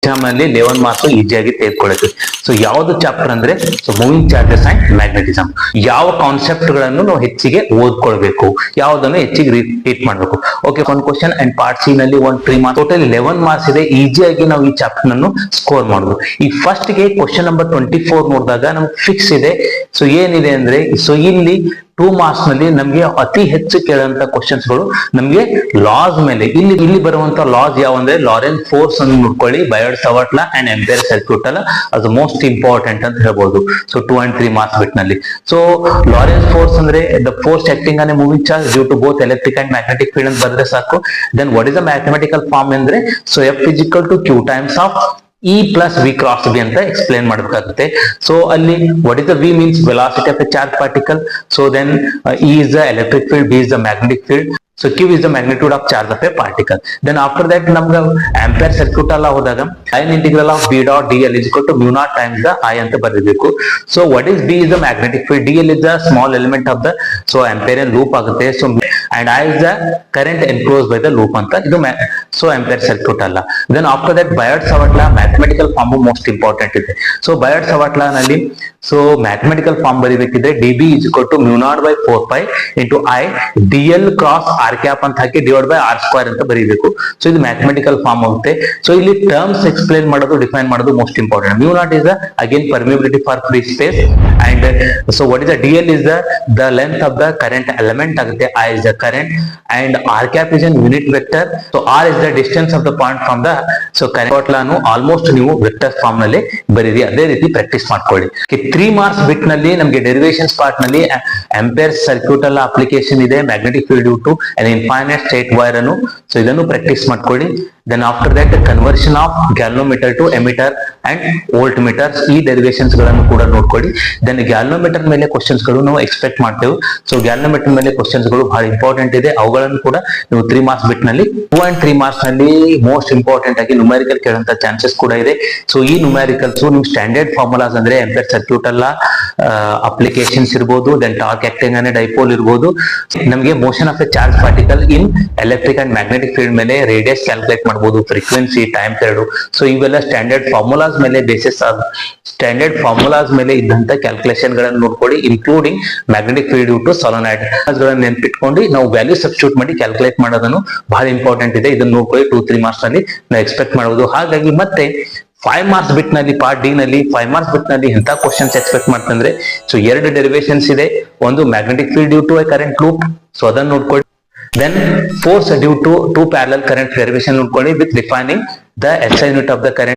Exam ಅಲ್ಲಿ 11 marks ಈಸಿಯಾಗಿ ತೆಗೆದುಕೊಳ್ಳುತ್ತೆ. So ಯಾವ್ದು ಚಾಪ್ಟರ್ ಅಂದ್ರೆ so moving charges and magnetism. ಯಾವ ಕಾನ್ಸೆಪ್ಟ್ ಗಳನ್ನು ನಾವು ಹೆಚ್ಚಿಗೆ ಓದ್ಕೊಳ್ಬೇಕು, ಯಾವ್ದನ್ನು ಹೆಚ್ಚಿಗೆ ರಿಪೀಟ್ ಮಾಡ್ಬೇಕು. ಓಕೆ, ಒಂದು ಕ್ವಶನ್ ಅಂಡ್ ಪಾರ್ಟ್ ಸಿ ನಲ್ಲಿ 3 ಮಾರ್ಕ್ಸ್, ಟೋಟಲ್ 11 ಮಾರ್ಕ್ಸ್ ಇದೆ. ಈಸಿಯಾಗಿ ನಾವು ಈ ಚಾಪ್ಟರ್ ಅನ್ನು ಸ್ಕೋರ್ ಮಾಡುದು. ಈ ಫಸ್ಟ್ ಗೆ ಕ್ವಶನ್ ನಂಬರ್ 24 ನೋಡಿದಾಗ ನಮ್ಗೆ ಫಿಕ್ಸ್ ಇದೆ. ಸೊ ಏನಿದೆ ಅಂದ್ರೆ ಸೊ ಇಲ್ಲಿ 2 ಮಾರ್ಕ್ಸ್ ನಲ್ಲಿ ನಮ್ಗೆ ಅತಿ ಹೆಚ್ಚು ಕೇಳುವಂತ ಕ್ವಶನ್ಸ್ ಗಳು ನಮ್ಗೆ ಲಾಸ್ ಮೇಲೆ, ಇಲ್ಲಿ ಬರುವಂತ ಲಾಸ್ ಯಾವ ಅಂದ್ರೆ ಲಾರೆನ್ಸ್ ಫೋರ್ಸ್ ಅನ್ನು ನೋಡ್ಕೊಳ್ಳಿ, ಬಯೋಟ್ Savart law and ampere circuit ಲಾ, ಅದು ಮೋಸ್ಟ್ ಇಂಪಾರ್ಟೆಂಟ್ ಅಂತ ಹೇಳ್ಬೋದು. ಸೊ 2 and 3 ಮಾರ್ಕ್ಸ್ ಬಿಟ್ ನಲ್ಲಿ. ಸೊ ಲಾರೆನ್ಸ್ ಫೋರ್ಸ್ ಅಂದ್ರೆ the force acting on a moving charge due to both electric and magnetic field ಅಂತ ಬರೆದ್ರೆ ಸಾಕು. Then what is the mathematical form ಅಂದ್ರೆ so F is equal to Q times of E plus V cross B ಅಂತ explain ಮಾಡಬೇಕಾಗುತ್ತೆ. So ಅಲ್ಲಿ what is the V means velocity of a charged particle. So then E is the electric field, B is the magnetic field. So Q is the magnitude of charge of a particle. Then after that ನಮ್ಗೆ ampere circuit ಎಲ್ಲ ಹೋದಾಗ line integral of B dot dl is equal to mu naught times the I ಅಂತ ಬರೀಬೇಕು. So what is B is the magnetic field, dl is the small element of the so amperian loop ಆಗುತ್ತೆ. So and I is the current enclosed by the loop ಅಂತ ಇದು so ampere circuit ಅಲ್ಲ. Then after that Biot Savart law mathematical form most important ಇದೆ. So Biot Savart law ನಲ್ಲಿ so mathematical form ಬರೀಬೇಕಿದ್ರೆ dB is equal to mu naught by 4 pi into I dl cross r cap ಅಂತ ಹಾಕಿ divide by r square ಅಂತ ಬರೀಬೇಕು. So ಇದು mathematical form ಆಗುತ್ತೆ. So ಇಲ್ಲಿ terms explain ಮಾಡೋದು, define ಮಾಡೋದು most important. mu naught is the again permeability for free space and so what is the dl is the length of the current element ಆಗುತ್ತೆ. I is the current and r cap is an unit vector. So r is the distance of the point from the so current lawn almost ನೀವು vector form ನಲ್ಲಿ ಬರೀರಿ. ಅದೇ ರೀತಿ practice ಮಾಡ್ಕೊಳ್ಳಿ. 3 marks bit ನಲ್ಲಿ ನಮಗೆ derivations part ನಲ್ಲಿ ampere circuit ಅಲ್ಲ ಅಪ್ಲಿಕೇಶನ್ ಇದೆ, magnetic field due to an infinite state wire ಅನ್ನು ಸೊ ಇದನ್ನು ಪ್ರಾಕ್ಟೀಸ್ ಮಾಡ್ಕೊಳ್ಳಿ. Then after that conversion of galvanometer to ammeter and voltmeters, ಈ ಡೆರಿವೇಶನ್ಸ್ ಗಳನ್ನು ಕೂಡ ನೋಡ್ಕೊಳ್ಳಿ. ದೆನ್ ಗ್ಯಾಲ್ನೋಮೀಟರ್ ಮೇಲೆ ಕ್ವಶನ್ಸ್ ಗಳು ನಾವು ಎಕ್ಸ್ಪೆಕ್ಟ್ ಮಾಡ್ತೇವೆ. ಸೊ ಗ್ಯಾಲ್ನೋಮೀಟರ್ ಮೇಲೆ ಕ್ವಶನ್ಸ್ ಗಳು ಬಹಳ ಇಂಪಾರ್ಟೆಂಟ್ ಇದೆ, ಅವುಗಳನ್ನು ಕೂಡ ನೀವು 3 ಮಾರ್ಕ್ಸ್ ಬಿಟ್ ನಲ್ಲಿ 2 and 3 ಮಾರ್ಕ್ಸ್ ನಲ್ಲಿ ಮೋಸ್ಟ್ ಇಂಪಾರ್ಟೆಂಟ್ ಆಗಿ ನ್ಯೂಮೆರಿಕಲ್ ಕೇಳುವಂತ ಚಾನ್ಸಸ್ ಕೂಡ ಇದೆ. ಸೊ ಈ ನ್ಯೂಮೆರಿಕಲ್ಸ್ ನಿಮ್ ಸ್ಟ್ಯಾಂಡರ್ಡ್ ಫಾರ್ಮುಲಾಸ್ ಅಂದ್ರೆ ಆಂಪಿಯರ್ ಸರ್ಕ್ಯೂಟ್ ಅಲ್ಲ ಅಪ್ಲಿಕೇಶನ್ಸ್ ಇರ್ಬೋದು, then torque acting on a dipole ಇರ್ಬೋದು, ನಮಗೆ motion of a charge particle in electric and magnetic field ಮೇಲೆ ರೇಡಿಯಸ್ ಕ್ಯಾಲ್ಕುಲೇಟ್ ಮಾಡಬಹುದು, ಫ್ರೀಕ್ವೆನ್ಸಿ, ಟೈಮ್ ಪೀರಿಯಡ್. ಸೊ ಇವೆಲ್ಲ ಸ್ಟ್ಯಾಂಡರ್ಡ್ ಫಾರ್ಮುಲಾಸ್ ಮೇಲೆ ಬೇಸಿಸ್ ಸ್ಟ್ಯಾಂಡರ್ಡ್ ಫಾರ್ಮುಲಾಸ್ ಮೇಲೆ ಇದ್ದಂತ ಕ್ಯಾಲ್ಕುಲೇಷನ್ ಗಳನ್ನು ನೋಡ್ಕೊಳ್ಳಿ, including magnetic field due to solenoid ಗಳನ್ನ ನೆನ್ಪಿಟ್ಕೊಂಡು ನಾವು ವ್ಯಾಲ್ಯೂ ಸಬ್ಸ್ಟಿಟ್ಯೂಟ್ ಮಾಡಿ ಕ್ಯಾಲ್ಕುಲೇಟ್ ಮಾಡೋದನ್ನು ಬಹಳ ಇಂಪಾರ್ಟೆಂಟ್ ಇದೆ. ಇದನ್ನ ನೋಡ್ಕೊಳ್ಳಿ 2-3 ಮಾರ್ಕ್ಸ್ ನಲ್ಲಿ ನಾವು ಎಕ್ಸ್ಪೆಕ್ಟ್ ಮಾಡಬಹುದು. ಹಾಗಾಗಿ ಮತ್ತೆ 5 ಮಾರ್ಕ್ಸ್ ಬಿಟ್ ನಲ್ಲಿ ಪಾರ್ಟ್ ಡಿ ನಲ್ಲಿ 5 ಮಾರ್ಕ್ಸ್ ಬಿಟ್ ನಲ್ಲಿ ಎಂತ ಕ್ವಶನ್ಸ್ ಎಕ್ಸ್ಪೆಕ್ಟ್ ಮಾಡ್ತಂದ್ರೆ ಸೊ 2 ಡೆರಿವೇಶನ್ಸ್ ಇದೆ. ಒಂದು magnetic field due to a current loop, so ಅದನ್ನ ನೋಡ್ಕೊಳ್ಳಿ. Then force due to 2 parallel current derivation ನೋಡ್ಕೊಳ್ಳಿ with defining the SI unit of the current.